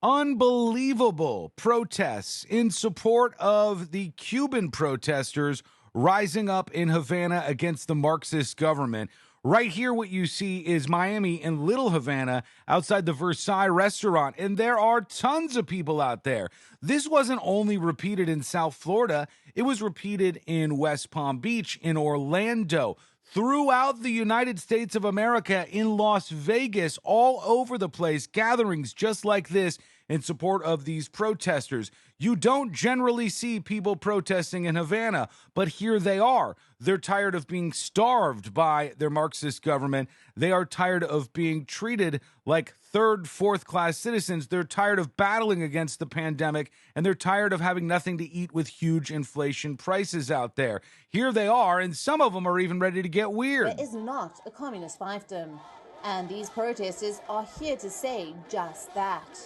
Unbelievable protests in support of the Cuban protesters rising up in Havana against the Marxist government. Right here, what you see is Miami and Little Havana outside the Versailles restaurant, and there are tons of people out there. This wasn't only repeated in South Florida, it was repeated in West Palm Beach, in Orlando, throughout the United States of America, in Las Vegas, all over the place, gatherings just like this in support of these protesters. You don't generally see people protesting in Havana, but here they are. They're tired of being starved by their Marxist government. They are tired of being treated like third, fourth class citizens. They're tired of battling against the pandemic, and they're tired of having nothing to eat with huge inflation prices out there. Here they are, and some of them are even ready to get weird. There is not a communist fiefdom, and these protesters are here to say just that.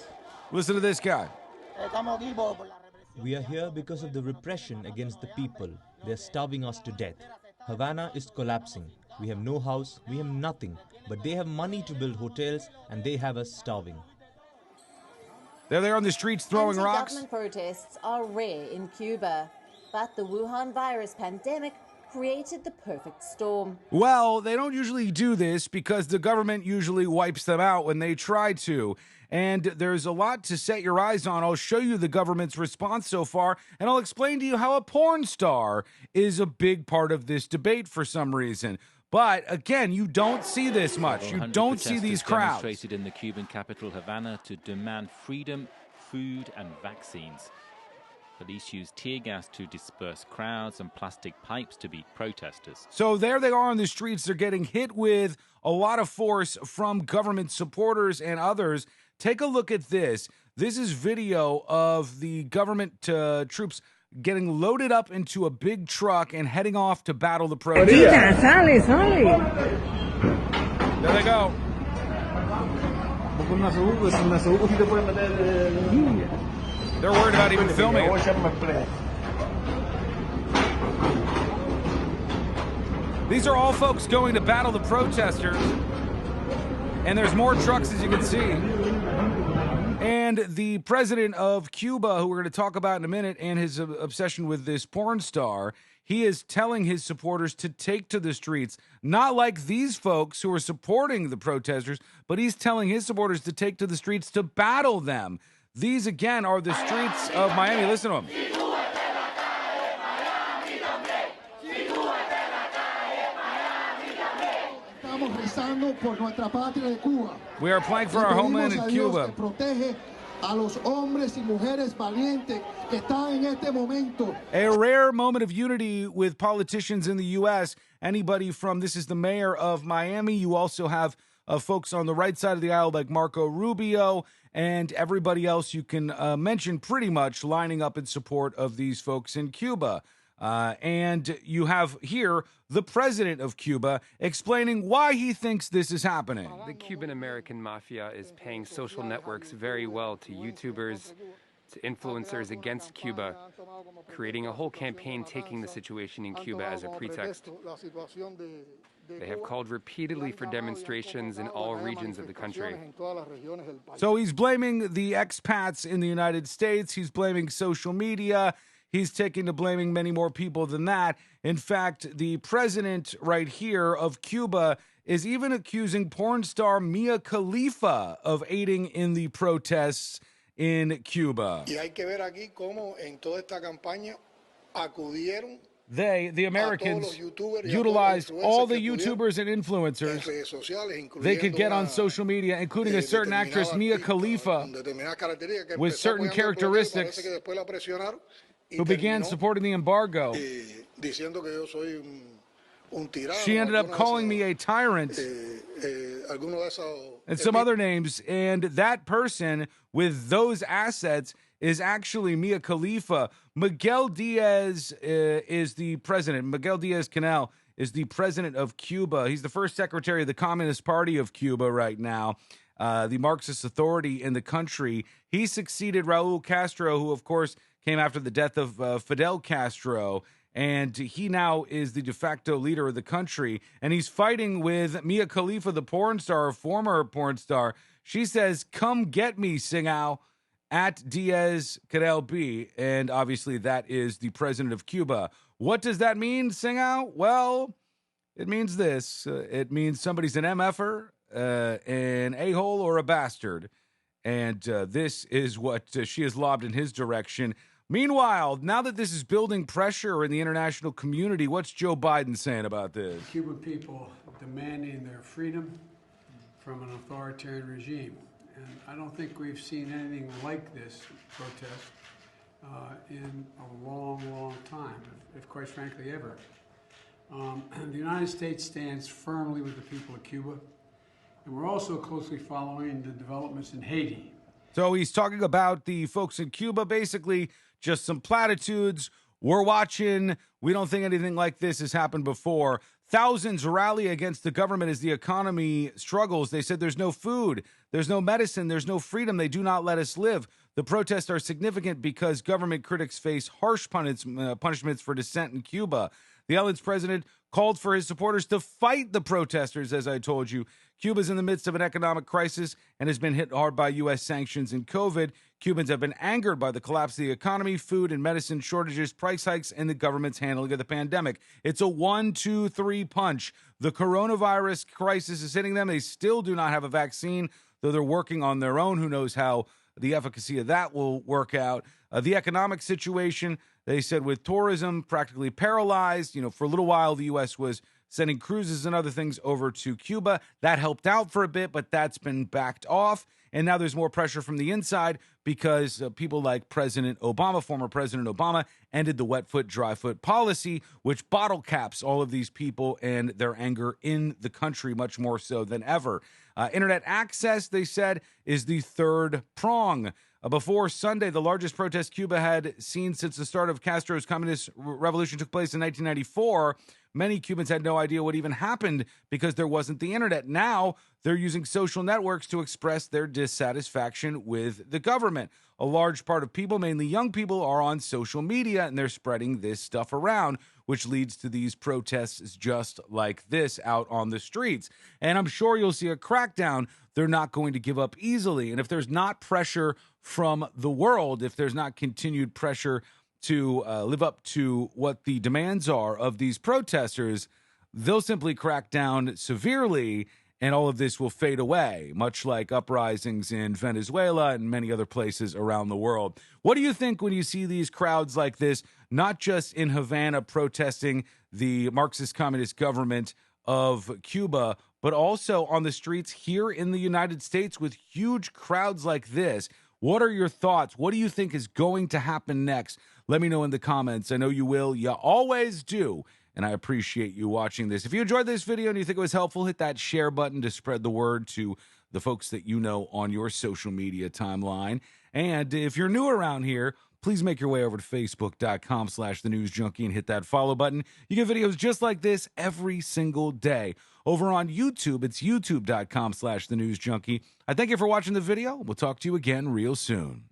Listen to this guy. We are here because of the repression against the people. They're starving us to death. Havana is collapsing. We have no house, we have nothing. But they have money to build hotels, and they have us starving. They're there on the streets throwing rocks. Anti-government protests are rare in Cuba, but the Wuhan virus pandemic created the perfect storm. Well, they don't usually do this because the government usually wipes them out when they try to. And there's a lot to set your eyes on. I'll show you the government's response so far, and I'll explain to you how a porn star is a big part of this debate for some reason. But again, you don't see this much. You don't see these crowds. Demonstrated in the Cuban capital, Havana, to demand freedom, food, and vaccines. Police used tear gas to disperse crowds and plastic pipes to beat protesters. So there they are on the streets. They're getting hit with a lot of force from government supporters and others. Take a look at this. This is video of the government troops getting loaded up into a big truck and heading off to battle the protesters. There they go. They're worried about even filming it. These are all folks going to battle the protesters. And there's more trucks, as you can see. And the president of Cuba, who we're going to talk about in a minute, and his obsession with this porn star, he is telling his supporters to take to the streets, not like these folks who are supporting the protesters, but he's telling his supporters to take to the streets to battle them. These, again, are the streets of Miami. Listen to them. We are playing for our homeland in Cuba. A rare moment of unity with politicians in the U.S. Anybody from, this is the mayor of Miami. You also have folks on the right side of the aisle like Marco Rubio and everybody else you can mention pretty much lining up in support of these folks in Cuba. And you have here the president of Cuba explaining why he thinks this is happening. The Cuban-American mafia is paying social networks very well to YouTubers, to influencers against Cuba, creating a whole campaign taking the situation in Cuba as a pretext. They have called repeatedly for demonstrations in all regions of the country. So he's blaming the expats in the United States. He's blaming social media. He's taking to blaming many more people than that. In fact, the president right here of Cuba is even accusing porn star Mia Khalifa of aiding in the protests in Cuba. They, the Americans, utilized all the YouTubers and influencers they could get on social media, including a certain actress, Mia Khalifa, with certain characteristics, who began supporting the embargo. She ended up calling me a tyrant and some other names, and that person with those assets is actually Mia Khalifa. Miguel Diaz is the president. Miguel Diaz-Canel is the president of Cuba. He's the first secretary of the Communist Party of Cuba right now, the Marxist authority in the country. He succeeded Raul Castro, who, of course, came after the death of Fidel Castro, and he now is the de facto leader of the country, and he's fighting with Mia Khalifa, the porn star, former porn star. She says, "Come get me, Singao." at Diaz-Canel B, and obviously that is the president of Cuba. What does that mean, Singao? Well, it means this. It means somebody's an MFer, an a-hole, or a bastard. And this is what she has lobbed in his direction. Meanwhile, now that this is building pressure in the international community, what's Joe Biden saying about this? Cuban people demanding their freedom from an authoritarian regime. And I don't think we've seen anything like this protest in a long, long time, if quite frankly ever. The United States stands firmly with the people of Cuba, and we're also closely following the developments in Haiti. So he's talking about the folks in Cuba, basically just some platitudes. We're watching. We don't think anything like this has happened before. Thousands rally against the government as the economy struggles. They said there's no food, there's no medicine, there's no freedom. They do not let us live. The protests are significant because government critics face harsh punishments for dissent in Cuba. The island's president called for his supporters to fight the protesters, as I told you. Cuba's in the midst of an economic crisis and has been hit hard by U.S. sanctions and COVID. Cubans have been angered by the collapse of the economy, food and medicine shortages, price hikes, and the government's handling of the pandemic. It's a 1, 2, 3 punch. The coronavirus crisis is hitting them. They still do not have a vaccine, though they're working on their own. Who knows how the efficacy of that will work out. The economic situation, they said, with tourism practically paralyzed, for a little while, the U.S. was sending cruises and other things over to Cuba. That helped out for a bit, but that's been backed off. And now there's more pressure from the inside because people like President Obama, former President Obama, ended the wet foot, dry foot policy, which bottle caps all of these people and their anger in the country much more so than ever. Internet access, they said, is the third prong. Before Sunday, the largest protest Cuba had seen since the start of Castro's communist revolution took place in 1994. Many Cubans had no idea what even happened because there wasn't the internet. Now they're using social networks to express their dissatisfaction with the government. A large part of people, mainly young people, are on social media and they're spreading this stuff around, which leads to these protests just like this out on the streets. And I'm sure you'll see a crackdown. They're not going to give up easily. And if there's not pressure from the world, if there's not continued pressure to live up to what the demands are of these protesters, they'll simply crack down severely and all of this will fade away, much like uprisings in Venezuela and many other places around the world. What do you think when you see these crowds like this, not just in Havana protesting the Marxist communist government of Cuba, but also on the streets here in the United States with huge crowds like this? What are your thoughts? What do you think is going to happen next? Let me know in the comments. I know you will. You always do. And I appreciate you watching this. If you enjoyed this video and you think it was helpful, hit that share button to spread the word to the folks that you know on your social media timeline. And if you're new around here, please make your way over to facebook.com/thenewsjunkie and hit that follow button. You get videos just like this every single day. Over on YouTube, it's youtube.com/thenewsjunkie. I thank you for watching the video. We'll talk to you again real soon.